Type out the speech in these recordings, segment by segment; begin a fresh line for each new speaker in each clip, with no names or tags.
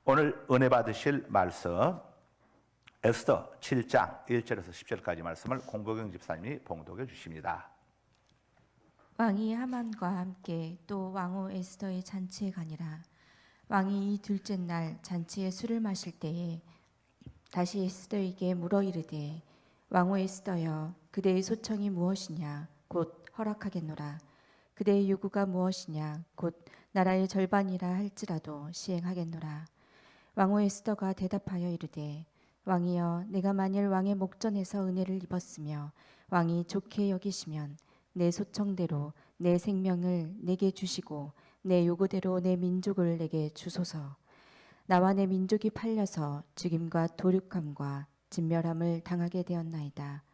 오늘 은혜 받으실 말씀 에스더 7장 1절에서 10절까지 말씀을 공보경 집사님이 봉독해 주십니다.
왕이 하만과 함께 또 왕후 에스더의 잔치에 가니라. 왕이 이 둘째 날 잔치에 술을 마실 때에 다시 에스더에게 물어 이르되, 왕후 에스더여, 그대의 소청이 무엇이냐? 곧 허락하겠노라. 그대의 요구가 무엇이냐? 곧 나라의 절반이라 할지라도 시행하겠노라. 왕후 에스더가 대답하여 이르되, 왕이여, 내가 만일 왕의 목전에서 은혜를 입었으며 왕이 좋게 여기시면 내 소청대로 내 생명을 내게 주시고 내 요구대로 내 민족을 내게 주소서. 나와 내 민족이 팔려서 죽임과 도륙함과 진멸함을 당하게 되었나이다.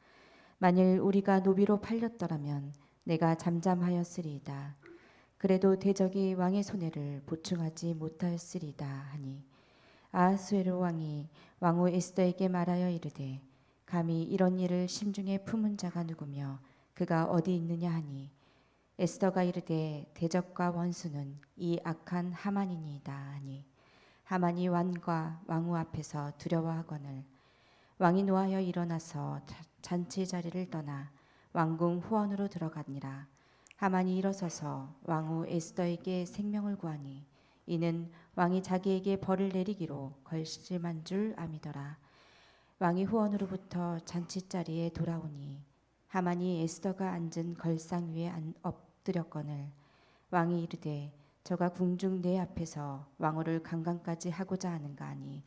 만일 우리가 노비로 팔렸더라면 내가 잠잠하였으리이다. 그래도 대적이 왕의 손해를 보충하지 못하였으리이다 하니, 아하수에로 왕이 왕후 에스더에게 말하여 이르되, 감히 이런 일을 심중에 품은 자가 누구며 그가 어디 있느냐 하니, 에스더가 이르되, 대적과 원수는 이 악한 하만이니이다 하니, 하만이 왕과 왕후 앞에서 두려워하거늘 왕이 노하여 일어나서 잔치 자리를 떠나 왕궁 후원으로 들어가니라. 하만이 일어서서 왕후 에스더에게 생명을 구하니 이는 왕이 자기에게 벌을 내리기로 걸심한 줄 암이더라. 왕이 후원으로부터 잔치자리에 돌아오니 하만이 에스더가 앉은 걸상 위에 엎드렸거늘 왕이 이르되, 저가 궁중 내 앞에서 왕후를 강간까지 하고자 하는가 하니,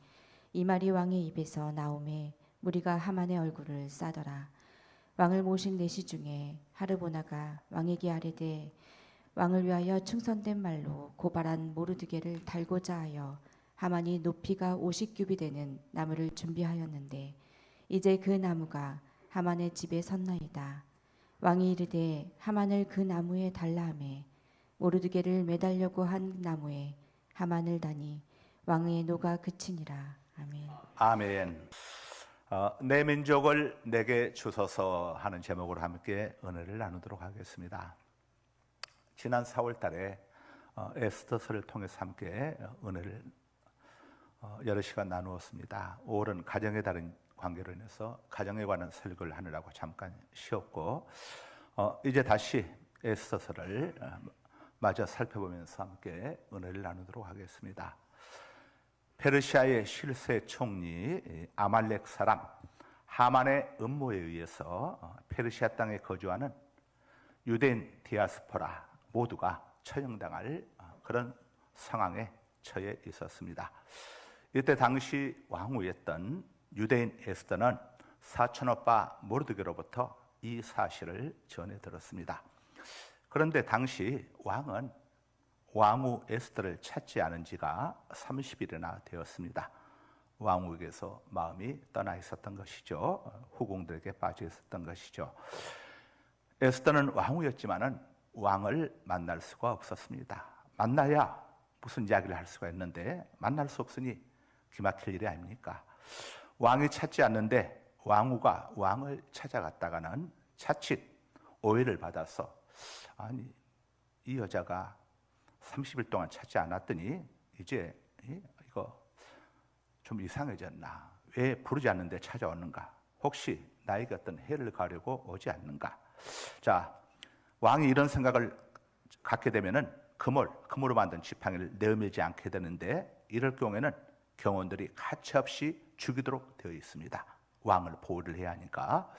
이 말이 왕의 입에서 나오매 무리가 하만의 얼굴을 싸더라. 왕을 모신 내시 중에 하르보나가 왕에게 아뢰되, 왕을 위하여 충선된 말로 고발한 모르드게를 달고자 하여 하만이 높이가 50규비 되는 나무를 준비하였는데 이제 그 나무가 하만의 집에 섰나이다. 왕이 이르되, 하만을 그 나무에 달라 하매 모르드게를 매달려고 한 나무에 하만을 다니 왕의 노가 그치니라. 아멘.
아멘. 내 민족을 내게 주소서 하는 제목으로 함께 은혜를 나누도록 하겠습니다. 지난 4월 달에 에스더서를 통해서 함께 은혜를 여러 시간 나누었습니다. 5월은 가정의 다른 관계로 인해서 가정에 관한 설교를 하느라고 잠깐 쉬었고, 이제 다시 에스더서를 마저 살펴보면서 함께 은혜를 나누도록 하겠습니다. 페르시아의 실세 총리 아말렉 사람 하만의 음모에 의해서 페르시아 땅에 거주하는 유대인 디아스포라 모두가 처형당할 그런 상황에 처해 있었습니다. 이때 당시 왕후였던 유대인 에스더는 사촌오빠 모르드게로부터 이 사실을 전해 들었습니다. 그런데 당시 왕은 왕후 에스더를 찾지 않은 지가 30일이나 되었습니다. 왕후에게서 마음이 떠나 있었던 것이죠. 후궁들에게 빠져 있었던 것이죠. 에스더는 왕후였지만은 왕을 만날 수가 없었습니다. 만나야 무슨 이야기를 할 수가 있는데 만날 수 없으니 기막힐 일이 아닙니까? 왕이 찾지 않는데 왕후가 왕을 찾아갔다가는 자칫 오해를 받아서, 아니 이 여자가 30일 동안 찾지 않았더니 이제 이거 좀 이상해졌나? 왜 부르지 않는데 찾아오는가? 혹시 나에게 어떤 해를 가려고 오지 않는가? 자, 왕이 이런 생각을 갖게 되면은 금으로 만든 지팡이를 내어밀지 않게 되는데, 이럴 경우에는 경원들이 가차없이 죽이도록 되어 있습니다. 왕을 보호를 해야 하니까.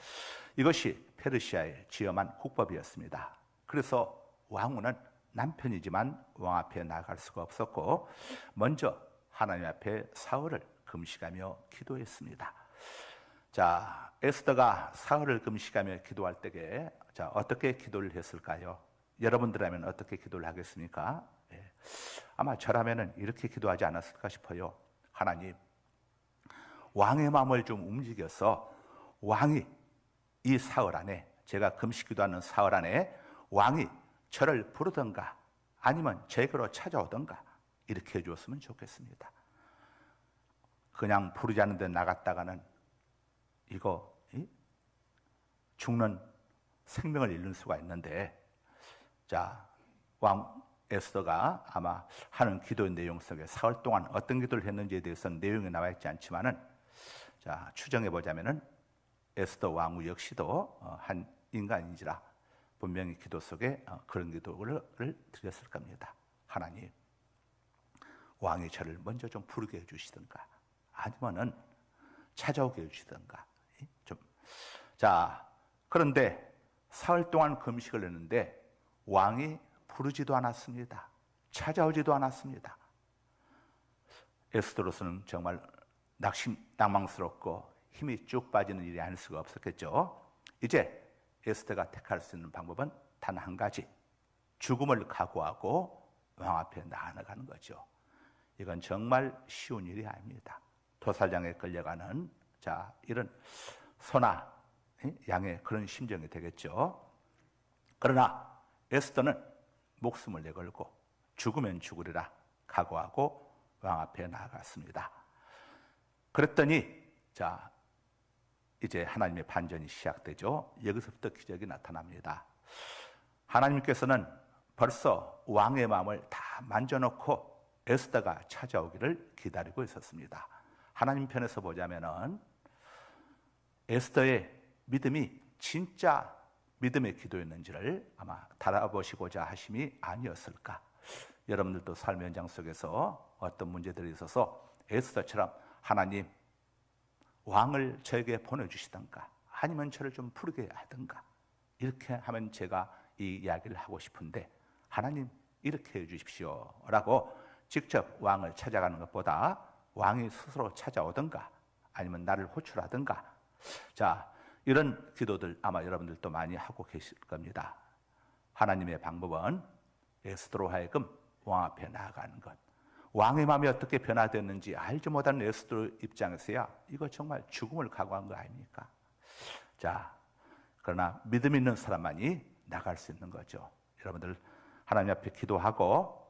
이것이 페르시아의 지엄한 국법이었습니다. 그래서 왕후는 남편이지만 왕 앞에 나갈 수가 없었고, 먼저 하나님 앞에 사흘을 금식하며 기도했습니다. 자, 에스더가 사흘을 금식하며 기도할 때에 어떻게 기도를 했을까요? 여러분들이라면 어떻게 기도를 하겠습니까? 아마 저라면 이렇게 기도하지 않았을까 싶어요. 하나님, 왕의 마음을 좀 움직여서 왕이 이 사흘 안에, 제가 금식 기도하는 사흘 안에 왕이 저를 부르던가 아니면 제게로 찾아오던가 이렇게 해주었으면 좋겠습니다. 그냥 부르지 않는 데 나갔다가는 이거 죽는 생명을 잃는 수가 있는데, 자, 에스더가 아마 하는 기도의 내용 속에 사흘 동안 어떤 기도를 했는지에 대해서는 내용이 나와 있지 않지만은, 자, 추정해 보자면은 에스더 왕후 역시도 한 인간인지라 분명히 기도 속에 그런 기도를 드렸을 겁니다. 하나님, 왕이 저를 먼저 좀 부르게 해주시든가, 아니면은 찾아오게 해주시든가. 좀. 자, 그런데 사흘 동안 금식을 했는데 왕이 부르지도 않았습니다. 찾아오지도 않았습니다. 에스더로서는 정말 낭망스럽고 힘이 쭉 빠지는 일이 아닐 수가 없었겠죠. 이제 에스더가 택할 수 있는 방법은 단 한 가지, 죽음을 각오하고 왕 앞에 나아가는 거죠. 이건 정말 쉬운 일이 아닙니다. 도살장에 끌려가는, 자, 이런 소나 양의 그런 심정이 되겠죠. 그러나 에스더는 목숨을 내걸고 죽으면 죽으리라 각오하고 왕 앞에 나아갔습니다. 그랬더니, 자, 이제 하나님의 반전이 시작되죠. 여기서부터 기적이 나타납니다. 하나님께서는 벌써 왕의 마음을 다 만져놓고 에스더가 찾아오기를 기다리고 있었습니다. 하나님 편에서 보자면은 에스더의 믿음이 진짜 믿음의 기도였는지를 아마 달아보시고자 하심이 아니었을까. 여러분들도 삶의 현장 속에서 어떤 문제들이 있어서 에스더처럼 하나님, 왕을 저에게 보내주시던가 아니면 저를 좀 부르게 하던가, 이렇게 하면 제가 이 이야기를 하고 싶은데 하나님 이렇게 해주십시오 라고 직접 왕을 찾아가는 것보다 왕이 스스로 찾아오던가 아니면 나를 호출하던가, 자, 이런 기도들 아마 여러분들도 많이 하고 계실 겁니다. 하나님의 방법은 에스더로 하여금 왕 앞에 나아가는 것. 왕의 마음이 어떻게 변화됐는지 알지 못하는 에스더 입장에서야 이거 정말 죽음을 각오한 거 아닙니까? 자, 그러나 믿음 있는 사람만이 나갈 수 있는 거죠. 여러분들 하나님 앞에 기도하고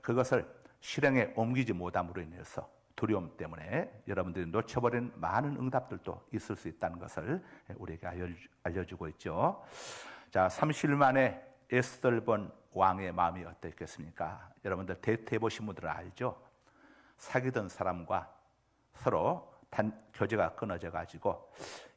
그것을 실행에 옮기지 못함으로 인해서 두려움 때문에 여러분들이 놓쳐버린 많은 응답들도 있을 수 있다는 것을 우리에게 알려주고 있죠. 자, 30일 만에 에스더를 본 왕의 마음이 어땠겠습니까? 여러분들 데이트해 보신 분들은 알죠? 사귀던 사람과 서로 교제가 끊어져 가지고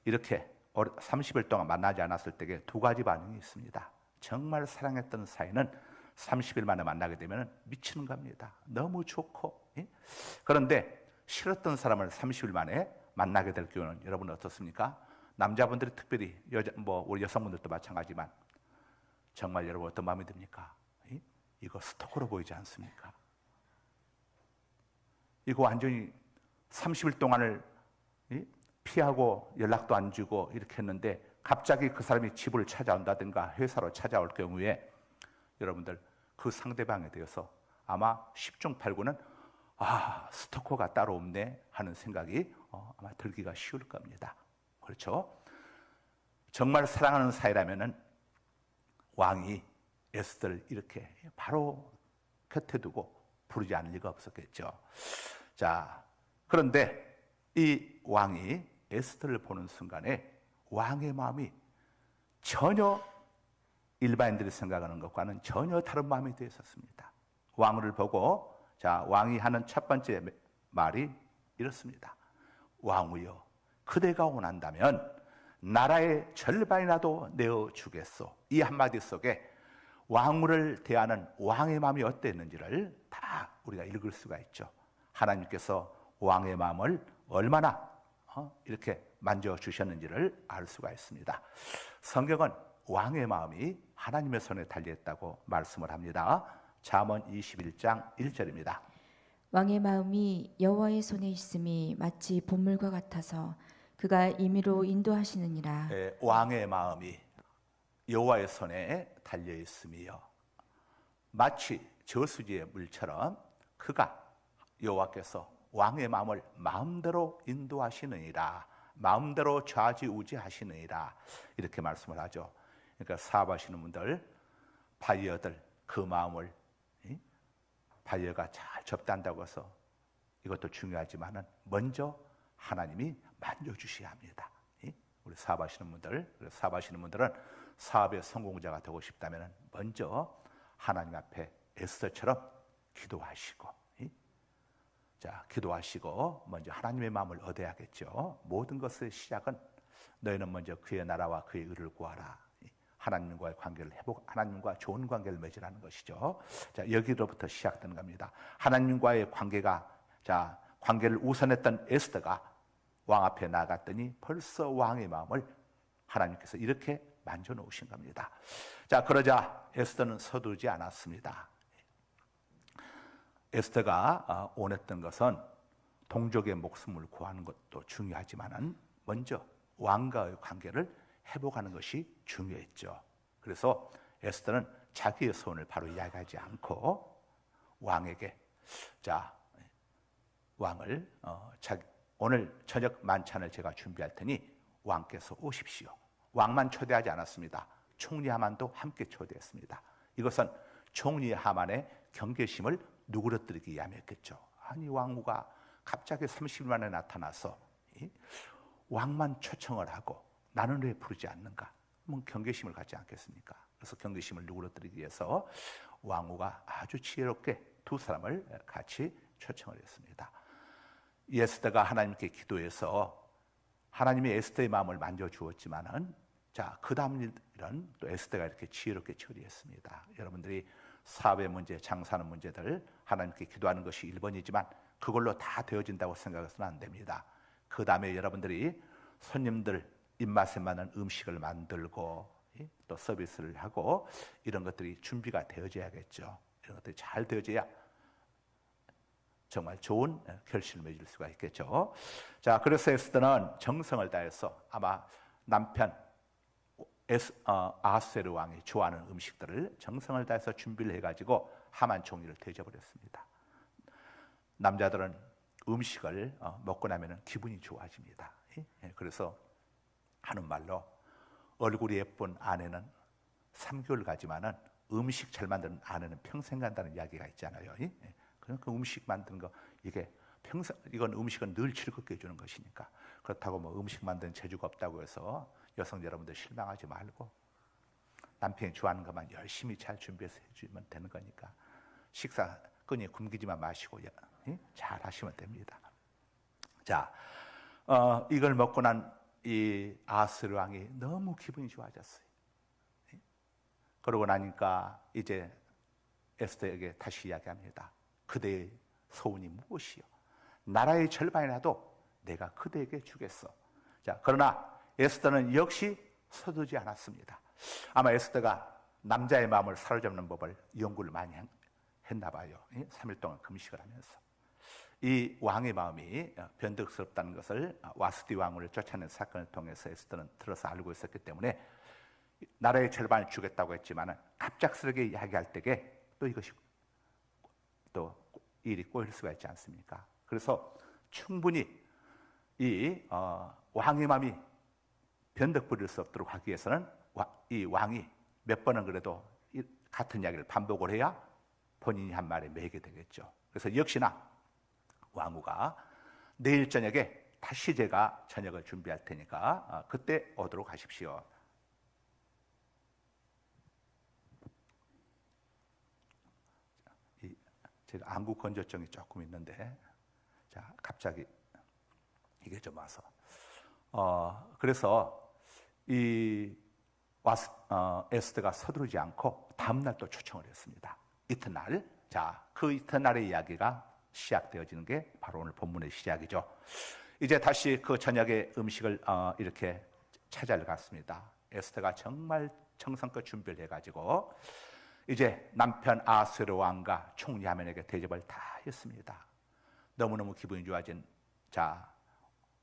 이렇게 30일 동안 만나지 않았을 때에 두 가지 반응이 있습니다. 정말 사랑했던 사이는 30일 만에 만나게 되면 미치는 겁니다. 너무 좋고. 그런데 싫었던 사람을 30일 만에 만나게 될 경우는 여러분 어떻습니까? 남자분들이 특별히 우리 여성분들도 마찬가지지만 정말 여러분 어떤 마음이 듭니까? 이거 스토커로 보이지 않습니까? 이거 완전히 30일 동안을 피하고 연락도 안 주고 이렇게 했는데 갑자기 그 사람이 집을 찾아온다든가 회사로 찾아올 경우에 여러분들 그 상대방에 대해서 아마 10중 8구는 스토커가 따로 없네 하는 생각이 아마 들기가 쉬울 겁니다. 그렇죠? 정말 사랑하는 사이라면은 왕이 에스더를 이렇게 바로 곁에 두고 부르지 않을 리가 없었겠죠. 자, 그런데 이 왕이 에스더를 보는 순간에 왕의 마음이 전혀 일반인들이 생각하는 것과는 전혀 다른 마음이 되어 있었습니다. 왕을 보고, 자, 왕이 하는 첫 번째 말이 이렇습니다. 왕후여, 그대가 원한다면 나라의 절반이라도 내어주겠소. 이 한마디 속에 왕후를 대하는 왕의 마음이 어땠는지를 다 우리가 읽을 수가 있죠. 하나님께서 왕의 마음을 얼마나 이렇게 만져주셨는지를 알 수가 있습니다. 성경은 왕의 마음이 하나님의 손에 달려있다고 말씀을 합니다. 잠언 21장 1절입니다.
왕의 마음이 여호와의 손에 있음이 마치 보물과 같아서 그가 임의로 인도하시느니라.
왕의 마음이 여호와의 손에 달려있음이요 마치 저수지의 물처럼 그가 여호와께서 왕의 마음을 마음대로 인도하시느니라, 마음대로 좌지우지하시느니라, 이렇게 말씀을 하죠. 그러니까 사업하시는 분들, 바이어들 그 마음을 바이어가 잘 접대한다고 해서 이것도 중요하지만은 먼저 하나님이 만져주셔야 합니다. 우리 사업하시는 분들은 사업의 성공자가 되고 싶다면 먼저 하나님 앞에 에스더처럼 기도하시고, 자, 기도하시고 먼저 하나님의 마음을 얻어야겠죠. 모든 것의 시작은 너희는 먼저 그의 나라와 그의 의를 구하라. 하나님과의 관계를 하나님과 좋은 관계를 맺으라는 것이죠. 자, 여기로부터 시작되는 겁니다. 하나님과의 관계를 우선했던 에스더가 왕 앞에 나갔더니 벌써 왕의 마음을 하나님께서 이렇게 만져 놓으신 겁니다. 자, 그러자 에스더는 서두르지 않았습니다. 에스더가 원했던 것은 동족의 목숨을 구하는 것도 중요하지만은 먼저 왕과의 관계를 회복하는 것이 중요했죠. 그래서 에스더는 자기의 소원을 바로 이야기하지 않고 왕에게, 자, 왕을 오늘 저녁 만찬을 제가 준비할 테니 왕께서 오십시오. 왕만 초대하지 않았습니다. 총리 하만도 함께 초대했습니다. 이것은 총리 하만의 경계심을 누그러뜨리기 위함이었겠죠. 아니, 왕후가 갑자기 30일 만에 나타나서 왕만 초청을 하고 나는 왜 부르지 않는가? 뭐 경계심을 갖지 않겠습니까? 그래서 경계심을 누그러뜨리기 위해서 왕후가 아주 지혜롭게 두 사람을 같이 초청을 했습니다. 에스더가 하나님께 기도해서 하나님이 에스더의 마음을 만져주었지만은, 자, 그 다음 일은 또 에스더가 이렇게 지혜롭게 처리했습니다. 여러분들이 사회 문제, 장사하는 문제들 하나님께 기도하는 것이 1번이지만 그걸로 다 되어진다고 생각해서는 안 됩니다. 그 다음에 여러분들이 손님들 입맛에 맞는 음식을 만들고 또 서비스를 하고 이런 것들이 준비가 되어져야겠죠. 이런 것들이 잘 되어져야 정말 좋은 결실을 맺을 수가 있겠죠. 자, 그래서 에스더는 정성을 다해서 아마 남편 아하스웨로 왕이 좋아하는 음식들을 정성을 다해서 준비를 해가지고 하만 총리를 대접을했습니다. 남자들은 음식을 먹고 나면 기분이 좋아집니다. 그래서 하는 말로 얼굴이 예쁜 아내는 3개월 가지만은 음식 잘 만드는 아내는 평생 간다는 이야기가 있잖아요. 그러니까 음식 만드는 거 이건 음식은 늘 즐겁게 해주는 것이니까. 그렇다고 뭐 음식 만드는 재주가 없다고 해서 여성 여러분들 실망하지 말고 남편이 좋아하는 것만 열심히 잘 준비해서 해주면 되는 거니까 식사 끈이 굶기지만 마시고 잘 하시면 됩니다. 자, 이걸 먹고 난 이 아하스웨로 왕이 너무 기분이 좋아졌어요. 그러고 나니까 이제 에스더에게 다시 이야기합니다. 그대의 소원이 무엇이요? 나라의 절반이라도 내가 그대에게 주겠어. 자, 그러나 에스더는 역시 서두르지 않았습니다. 아마 에스더가 남자의 마음을 사로잡는 법을 연구를 많이 했나 봐요. 3일 동안 금식을 하면서. 이 왕의 마음이 변덕스럽다는 것을 와스디 왕후를 쫓아낸 사건을 통해서 에스더는 들어서 알고 있었기 때문에 나라의 절반을 주겠다고 했지만 갑작스럽게 이야기할 때에 또 이것이 또 일이 꼬일 수가 있지 않습니까? 그래서 충분히 이 왕의 마음이 변덕 부릴 수 없도록 하기 위해서는 이 왕이 몇 번은 그래도 같은 이야기를 반복을 해야 본인이 한 말에 매게 되겠죠. 그래서 역시나 왕후가 내일 저녁에 다시 제가 저녁을 준비할 테니까 그때 오도록 하십시오. 제가 안구 건조증이 조금 있는데, 자, 갑자기 이게 좀 와서 그래서 이 에스더가 서두르지 않고 다음 날 또 초청을 했습니다. 이튿날, 자, 그 이튿날의 이야기가 시작되어지는 게 바로 오늘 본문의 시작이죠. 이제 다시 그 저녁에 음식을 이렇게 찾아러 갔습니다. 에스더가 정말 정성껏 준비를 해가지고 이제 남편 아하스웨로 왕과 총리 하만에게 대접을 다 했습니다. 너무너무 기분이 좋아진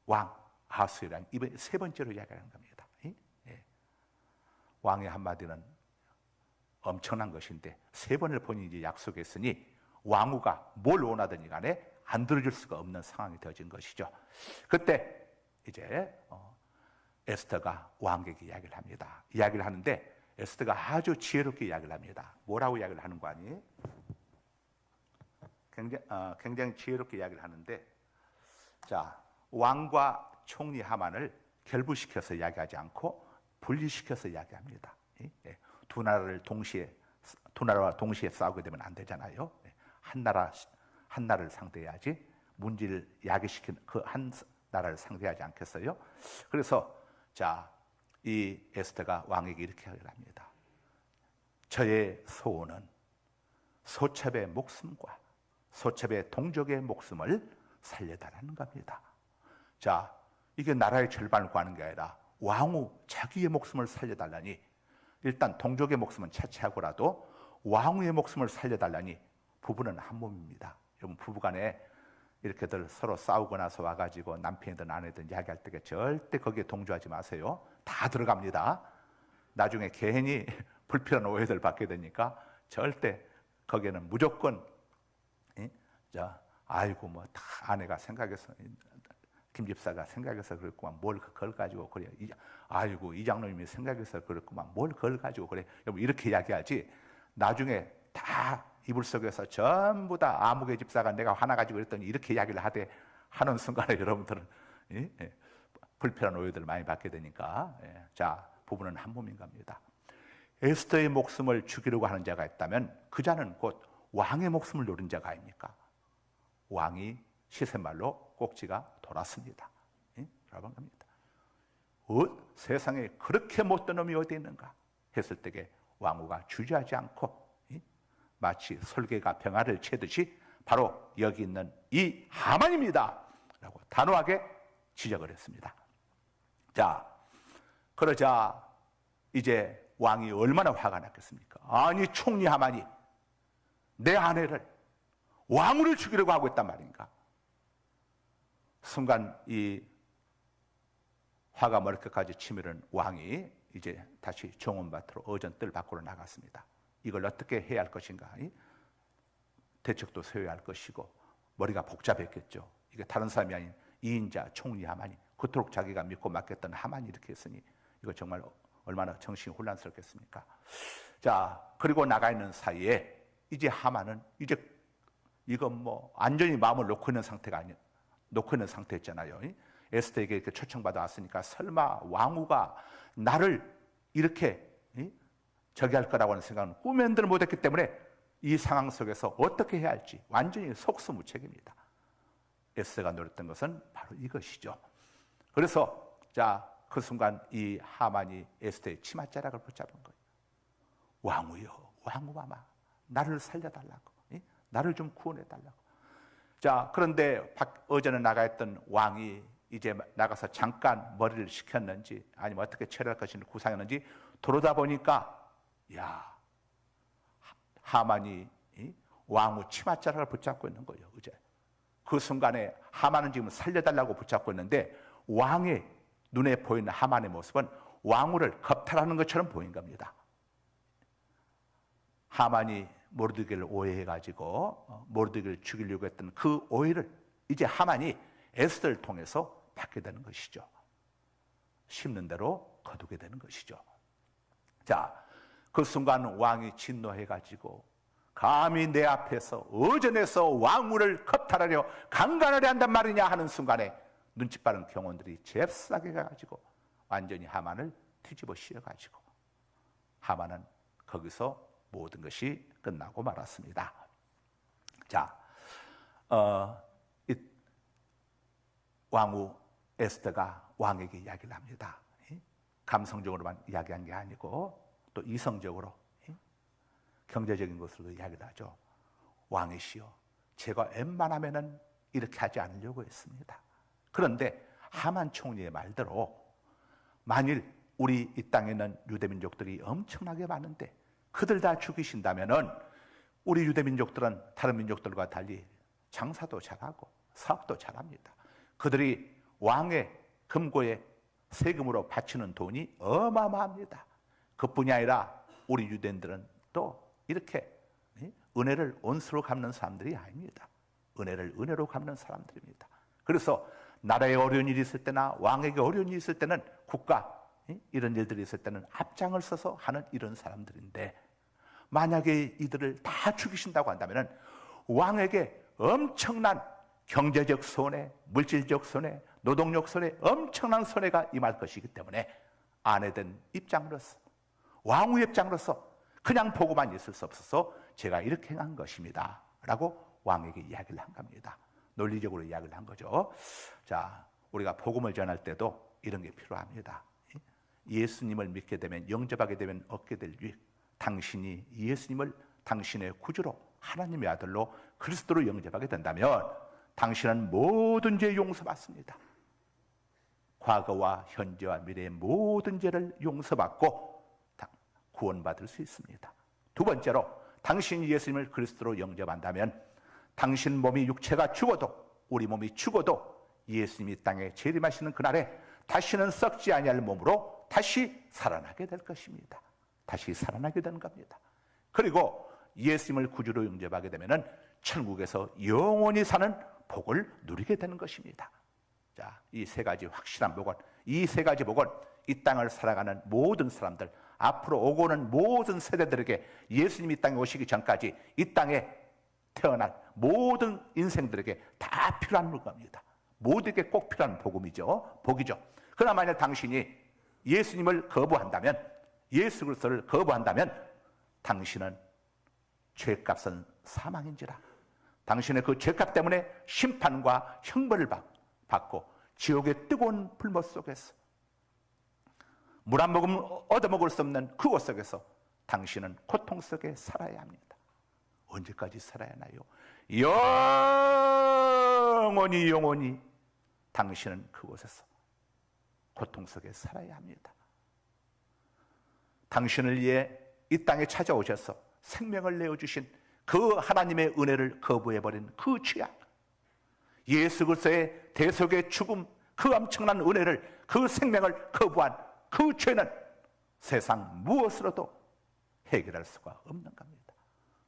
왕 아하스웨로 왕, 이번 세 번째로 이야기하는 겁니다. 왕의 한마디는 엄청난 것인데 세 번을 본인이 약속했으니 왕후가 뭘 원하든지 간에 안 들어줄 수가 없는 상황이 되어진 것이죠. 그때 이제 에스더가 왕에게 이야기를 합니다. 이야기를 하는데 에스더가 아주 지혜롭게 이야기를 합니다. 뭐라고 이야기를 하는 거 아니에요? 굉장히 지혜롭게 이야기를 하는데, 자, 왕과 총리 하만을 결부시켜서 이야기하지 않고 분리시켜서 이야기합니다. 두 나라를 동시에 두 나라와 동시에 싸우게 되면 안 되잖아요. 한 나라를 상대해야지, 문제를 야기시킨 그 한 나라를 상대하지 않겠어요? 그래서 이 에스더가 왕에게 이렇게 합니다. 저의 소원은 소첩의 목숨과 소첩의 동족의 목숨을 살려달라는 겁니다. 이게 나라의 절반을 구하는 게 아니라 왕후 자기의 목숨을 살려달라니, 일단 동족의 목숨은 차치하고라도 왕후의 목숨을 살려달라니, 부부는 한 몸입니다. 여러분, 부부간에 이렇게들 서로 싸우고 나서 와가지고 남편이든 아내든 이야기할 때 절대 거기에 동조하지 마세요. 다 들어갑니다. 나중에 괜히 불필요한 오해들 받게 되니까 절대 거기에는 무조건 아이고 뭐 다 아내가 생각해서, 김 집사가 생각해서 그랬구만, 뭘 그걸 가지고 그래, 아이고 이 장로님이 생각해서 그랬구만, 뭘 그걸 가지고 그래, 여러분 이렇게 이야기하지, 나중에 다 이불 속에서 전부 다 아무개 집사가 내가 화나가지고 그랬더니 이렇게 이야기를 하는 순간에 여러분들은 불필요한 오해들을 많이 받게 되니까, 부부는 한 몸인 겁니다. 에스더의 목숨을 죽이려고 하는 자가 있다면 그 자는 곧 왕의 목숨을 노린 자가 아닙니까? 왕이 시샘말로 꼭지가 돌았습니다. 라는 겁니다. 세상에 그렇게 못된 놈이 어디 있는가 했을 때에 왕후가 주저하지 않고 마치 솔개가 병아를 채듯이 바로 여기 있는 이 하만입니다 라고 단호하게 지적을 했습니다. 그러자 이제 왕이 얼마나 화가 났겠습니까? 아니, 총리 하만이 내 아내를, 왕후를 죽이려고 하고 있단 말인가? 순간 이 화가 머리끝까지 치밀은 왕이 이제 다시 정원밭으로 어전뜰 밖으로 나갔습니다. 이걸 어떻게 해야 할 것인가? 대책도 세워야 할 것이고, 머리가 복잡했겠죠. 이게 다른 사람이 아닌 이인자 총리 하만이, 그토록 자기가 믿고 맡겼던 하만이 이렇게 했으니 이거 정말 얼마나 정신이 혼란스럽겠습니까? 그리고 나가 있는 사이에 이제 하만은 이제 이건 뭐 완전히 마음을 놓고 있는 상태였잖아요. 에스더에게 이렇게 초청받아 왔으니까 설마 왕후가 나를 이렇게 저기 할 거라고 하는 생각은 꿈에도 못했기 때문에 이 상황 속에서 어떻게 해야 할지 완전히 속수무책입니다. 에스더가 노렸던 것은 바로 이것이죠. 그래서 그 순간 이 하만이 에스더의 치맛자락을 붙잡은 거예요. 왕후여, 왕후마마, 나를 살려달라고, 나를 좀 구원해달라고. 그런데 어제는 나가 있던 왕이 이제 나가서 잠깐 머리를 식혔는지 아니면 어떻게 처리할 것인지 구상했는지 들어오다 보니까 하만이 왕후 치맛자락을 붙잡고 있는 거예요. 그 순간에 하만은 지금 살려달라고 붙잡고 있는데 왕의 눈에 보이는 하만의 모습은 왕후를 겁탈하는 것처럼 보인 겁니다. 하만이 모르드게를 오해해가지고 모르드게를 죽이려고 했던 그 오해를 이제 하만이 에스더를 통해서 받게 되는 것이죠. 심는 대로 거두게 되는 것이죠. 그 순간 왕이 진노해가지고 감히 내 앞에서 어전에서 왕후를 겁탈하려 강간하려 한단 말이냐 하는 순간에 눈치 빠른 경원들이 잽싸게 가가지고 완전히 하만을 뒤집어 씌워가지고 하만은 거기서 모든 것이 끝나고 말았습니다. 왕후 에스더가 왕에게 이야기를 합니다. 감성적으로만 이야기한 게 아니고 또 이성적으로, 경제적인 것으로도 이야기를 하죠. 왕이시여, 제가 웬만하면은 이렇게 하지 않으려고 했습니다. 그런데 하만 총리의 말대로 만일 우리 이 땅에 있는 유대민족들이 엄청나게 많은데 그들 다 죽이신다면은 우리 유대민족들은 다른 민족들과 달리 장사도 잘하고 사업도 잘합니다. 그들이 왕의 금고에 세금으로 바치는 돈이 어마어마합니다. 그뿐이 아니라 우리 유대인들은 또 이렇게 은혜를 온수로 갚는 사람들이 아닙니다. 은혜를 은혜로 갚는 사람들입니다. 그래서 나라에 어려운 일이 있을 때나 왕에게 어려운 일이 있을 때는 국가 이런 일들이 있을 때는 앞장을 서서 하는 이런 사람들인데, 만약에 이들을 다 죽이신다고 한다면 왕에게 엄청난 경제적 손해, 물질적 손해, 노동력 손해, 엄청난 손해가 임할 것이기 때문에 아내된 입장으로서, 왕후의 입장으로서 그냥 보고만 있을 수 없어서 제가 이렇게 행한 것입니다 라고 왕에게 이야기를 한 겁니다. 논리적으로 이야기를 한 거죠. 자, 우리가 복음을 전할 때도 이런 게 필요합니다. 예수님을 믿게 되면, 영접하게 되면 얻게 될 유익, 당신이 예수님을 당신의 구주로, 하나님의 아들로, 그리스도로 영접하게 된다면 당신은 모든 죄 용서받습니다. 과거와 현재와 미래의 모든 죄를 용서받고 구원받을 수 있습니다. 두 번째로, 당신이 예수님을 그리스도로 영접한다면 당신 몸이, 육체가 죽어도, 우리 몸이 죽어도 예수님이 땅에 재림하시는 그날에 다시는 썩지 아니할 몸으로 다시 살아나게 될 것입니다. 다시 살아나게 되는 겁니다. 그리고 예수님을 구주로 영접하게 되면 천국에서 영원히 사는 복을 누리게 되는 것입니다. 자, 이 세 가지 확실한 복은, 이 세 가지 복은 이 땅을 살아가는 모든 사람들, 앞으로 오고 오는 모든 세대들에게, 예수님이 땅에 오시기 전까지 이 땅에 태어날 모든 인생들에게 다 필요한 겁니다. 모두에게 꼭 필요한 복음이죠. 복이죠. 그러나 만약 당신이 예수님을 거부한다면, 예수 그리스도를 거부한다면 당신은 죄값은 사망인지라, 당신의 그 죄값 때문에 심판과 형벌을 받고 지옥의 뜨거운 불못 속에서, 물 한 모금 얻어먹을 수 없는 그곳 속에서 당신은 고통 속에 살아야 합니다. 언제까지 살아야 하나요? 영원히 당신은 그곳에서 고통 속에 살아야 합니다. 당신을 위해 이 땅에 찾아오셔서 생명을 내어주신 그 하나님의 은혜를 거부해버린 그 죄악, 예수 그리스도의 대속의 죽음, 그 엄청난 은혜를, 그 생명을 거부한 그 죄는 세상 무엇으로도 해결할 수가 없는 겁니다.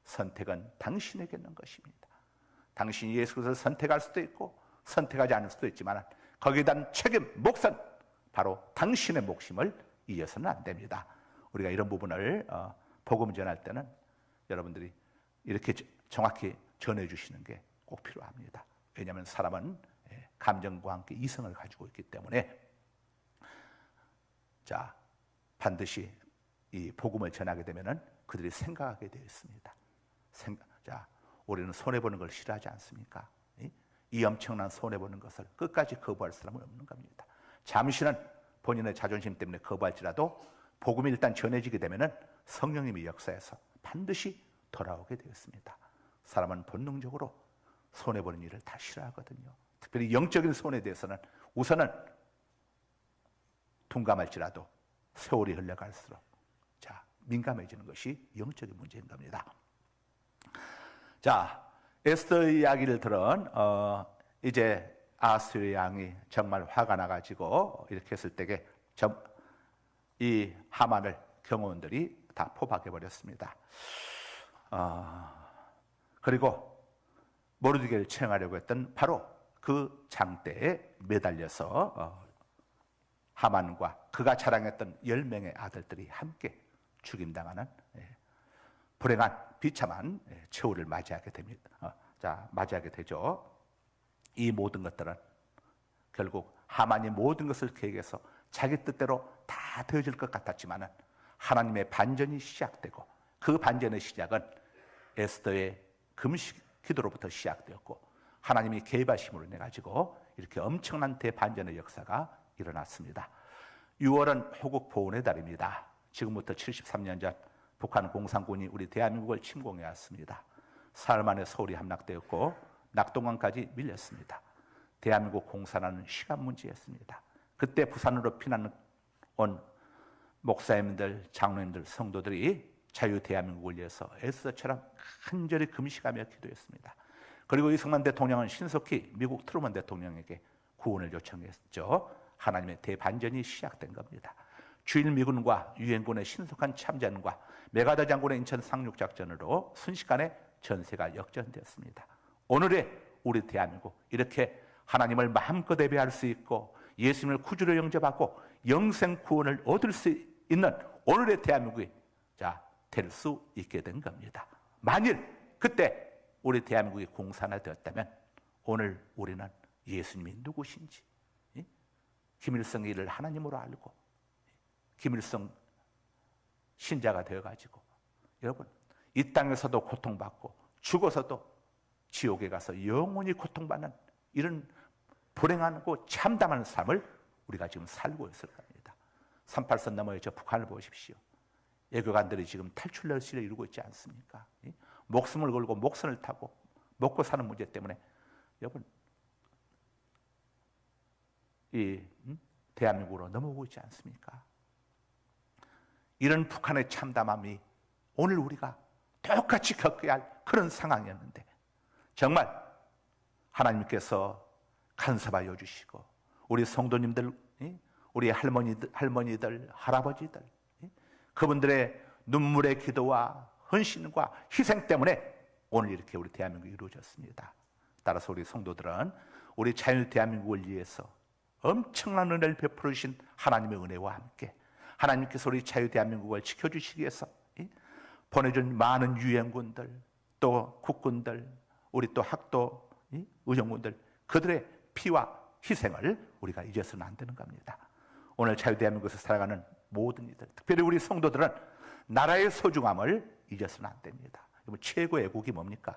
선택은 당신에게 있는 것입니다. 당신이 예수 그리스도를 선택할 수도 있고 선택하지 않을 수도 있지만 거기에 대한 책임, 몫은 바로 당신의 몫임을 잊어서는 안 됩니다. 우리가 이런 부분을 복음 전할 때는 여러분들이 이렇게 정확히 전해주시는 게 꼭 필요합니다. 왜냐하면 사람은 감정과 함께 이성을 가지고 있기 때문에, 자, 반드시 이 복음을 전하게 되면은 그들이 생각하게 되어 있습니다. 자, 우리는 손해보는 걸 싫어하지 않습니까? 이 엄청난 손해보는 것을 끝까지 거부할 사람은 없는 겁니다. 잠시는 본인의 자존심 때문에 거부할지라도 복음이 일단 전해지게 되면은 성령님이 역사해서 반드시 돌아오게 되었습니다. 사람은 본능적으로 손해보는 일을 다 싫어하거든요. 특별히 영적인 손해에 대해서는 우선은 둔감할지라도 세월이 흘러갈수록 민감해지는 것이 영적인 문제인 겁니다. 자, 에스더 이야기를 들은 이제 아하스의 왕이 정말 화가 나가지고 이렇게 했을 때에 이 하만을 경호원들이 다 포박해 버렸습니다. 그리고 모르드게를 처형하려고 했던 바로 그 장대에 매달려서 하만과 그가 자랑했던 10명의 아들들이 함께 죽임당하는 불행한 비참한 최후를 맞이하게 됩니다. 맞이하게 되죠. 이 모든 것들은 결국 하만이 모든 것을 계획해서 자기 뜻대로 다 되어질 것 같았지만 하나님의 반전이 시작되고, 그 반전의 시작은 에스더의 금식 기도로부터 시작되었고, 하나님이 개입하심으로 인해 가지고 이렇게 엄청난 대반전의 역사가 일어났습니다. 6월은 호국 보훈의 달입니다. 지금부터 73년 전 북한 공산군이 우리 대한민국을 침공해 왔습니다. 사흘 만에 서울이 함락되었고 낙동강까지 밀렸습니다. 대한민국 공산화는 시간 문제였습니다. 그때 부산으로 피난 온 목사님들, 장로님들, 성도들이 자유 대한민국을 위해서 에스더처럼 간절히 금식하며 기도했습니다. 그리고 이승만 대통령은 신속히 미국 트루먼 대통령에게 구원을 요청했죠. 하나님의 대반전이 시작된 겁니다. 주일 미군과 유엔군의 신속한 참전과 메가더 장군의 인천 상륙작전으로 순식간에 전세가 역전되었습니다. 오늘의 우리 대한민국, 이렇게 하나님을 마음껏 예배할 수 있고 예수님을 구주로 영접하고 영생 구원을 얻을 수 있는 오늘의 대한민국이 될 수 있게 된 겁니다. 만일 그때 우리 대한민국이 공산화되었다면 오늘 우리는 예수님이 누구신지, 김일성의 일을 하나님으로 알고 김일성 신자가 되어가지고 여러분, 이 땅에서도 고통받고 죽어서도 지옥에 가서 영원히 고통받는 이런 불행하고 참담한 삶을 우리가 지금 살고 있을 겁니다. 38선 너머의 저 북한을 보십시오. 외교관들이 지금 탈출 열시를 이루고 있지 않습니까? 목숨을 걸고 목선을 타고 먹고 사는 문제 때문에 여러분, 이 대한민국으로 넘어오고 있지 않습니까? 이런 북한의 참담함이 오늘 우리가 똑같이 겪어야 할 그런 상황이었는데 정말 하나님께서 간섭하여 주시고 우리 성도님들, 우리 할머니들, 할아버지들, 그분들의 눈물의 기도와 헌신과 희생 때문에 오늘 이렇게 우리 대한민국이 이루어졌습니다. 따라서 우리 성도들은 우리 자유 대한민국을 위해서 엄청난 은혜를 베풀어 주신 하나님의 은혜와 함께 하나님께서 우리 자유 대한민국을 지켜주시기 위해서 보내준 많은 유엔군들, 또 국군들, 우리 또 학도 의정군들, 그들의 피와 희생을 우리가 잊어서는 안 되는 겁니다. 오늘 자유 대한민국에서 살아가는 모든 이들, 특별히 우리 성도들은 나라의 소중함을 잊어서는 안 됩니다. 최고의 애국이 뭡니까?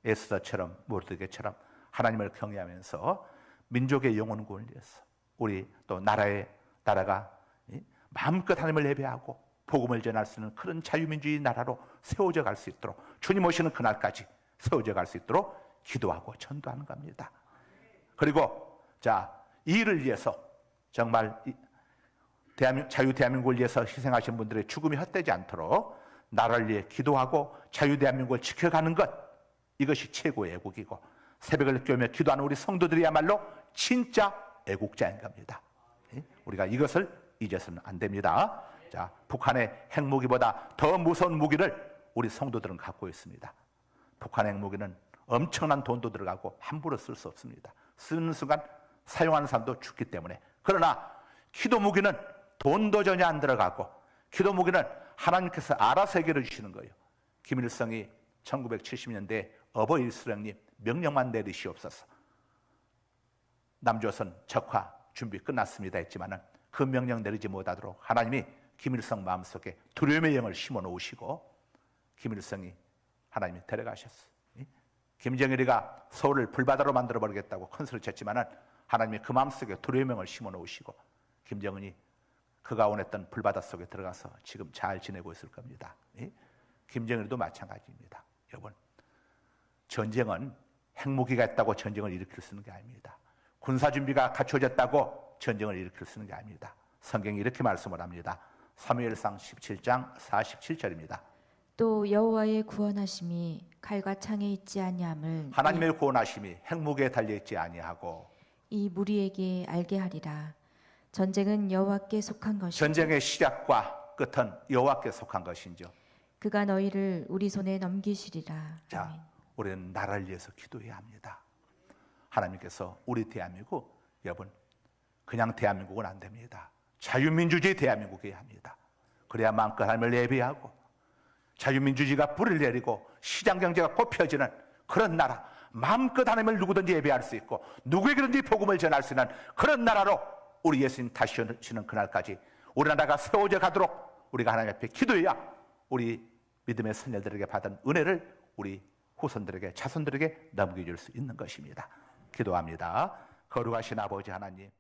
에스더처럼 모르드게처럼 하나님을 경외하면서 민족의 영혼구원을 위해서 우리 또 나라가 마음껏 하나님을 예배하고 복음을 전할 수 있는 그런 자유민주주의 나라로 세워져 갈 수 있도록 주님 오시는 그날까지 세워져 갈 수 있도록 기도하고 전도하는 겁니다. 그리고 이 일을 위해서 정말 자유 대한민국을 위해서 희생하신 분들의 죽음이 헛되지 않도록 나라를 위해 기도하고 자유 대한민국을 지켜가는 것, 이것이 최고의 애국이고 새벽을 깨우며 기도하는 우리 성도들이야말로 진짜 애국자인 겁니다. 우리가 이것을 잊어서는 안 됩니다. 북한의 핵무기보다 더 무서운 무기를 우리 성도들은 갖고 있습니다. 북한의 핵무기는 엄청난 돈도 들어가고 함부로 쓸 수 없습니다. 쓰는 순간 사용하는 사람도 죽기 때문에. 그러나 기도 무기는 돈도 전혀 안 들어가고 기도 무기는 하나님께서 알아서 해결해 주시는 거예요. 김일성이 1970년대에 어버이일수령님 명령만 내리시옵소서. 남조선 적화 준비 끝났습니다 했지만은 그 명령 내리지 못하도록 하나님이 김일성 마음속에 두려움의 영을 심어 놓으시고 김일성이 하나님이 데려가셨어요. 김정일이가 서울을 불바다로 만들어 버리겠다고 큰 소리를 쳤지만은 하나님이 그 마음속에 두려움의 영을 심어 놓으시고 김정은이 그가 원했던 불바다 속에 들어가서 지금 잘 지내고 있을 겁니다. 김정일도 마찬가지입니다. 여러분, 전쟁은 핵무기가 있다고 전쟁을 일으킬 수 있는 게 아닙니다. 군사준비가 갖춰졌다고 전쟁을 일으킬 수 있는 게 아닙니다. 성경이 이렇게 말씀을 합니다. 사무엘상 17장 47절입니다.
또 여호와의 구원하심이 칼과 창에 있지 아니함을
하나님의 구원하심이 핵무기에 달려있지 아니하고
이 무리에게 알게 하리라. 전쟁은 여호와께 속한 것이죠.
전쟁의 시작과 끝은 여호와께 속한 것이죠.
그가 너희를 우리 손에 넘기시리라.
자,
아멘.
우리는 나라를 위해서 기도해야 합니다. 하나님께서 우리 대한민국, 여러분, 그냥 대한민국은 안 됩니다. 자유민주주의 대한민국이어야 합니다. 그래야 마음껏 하나님을 예배하고 자유민주주의가 뿌리를 내리고 시장경제가 꽃펴지는 그런 나라, 마음껏 하나님을 누구든지 예배할 수 있고 누구에게든지 복음을 전할 수 있는 그런 나라로 우리 예수님 다시 오시는 그날까지 우리나라가 세워져 가도록 우리가 하나님 앞에 기도해야 우리 믿음의 선녀들에게 받은 은혜를 우리 후손들에게, 자손들에게 넘겨줄 수 있는 것입니다. 기도합니다. 거룩하신 아버지 하나님,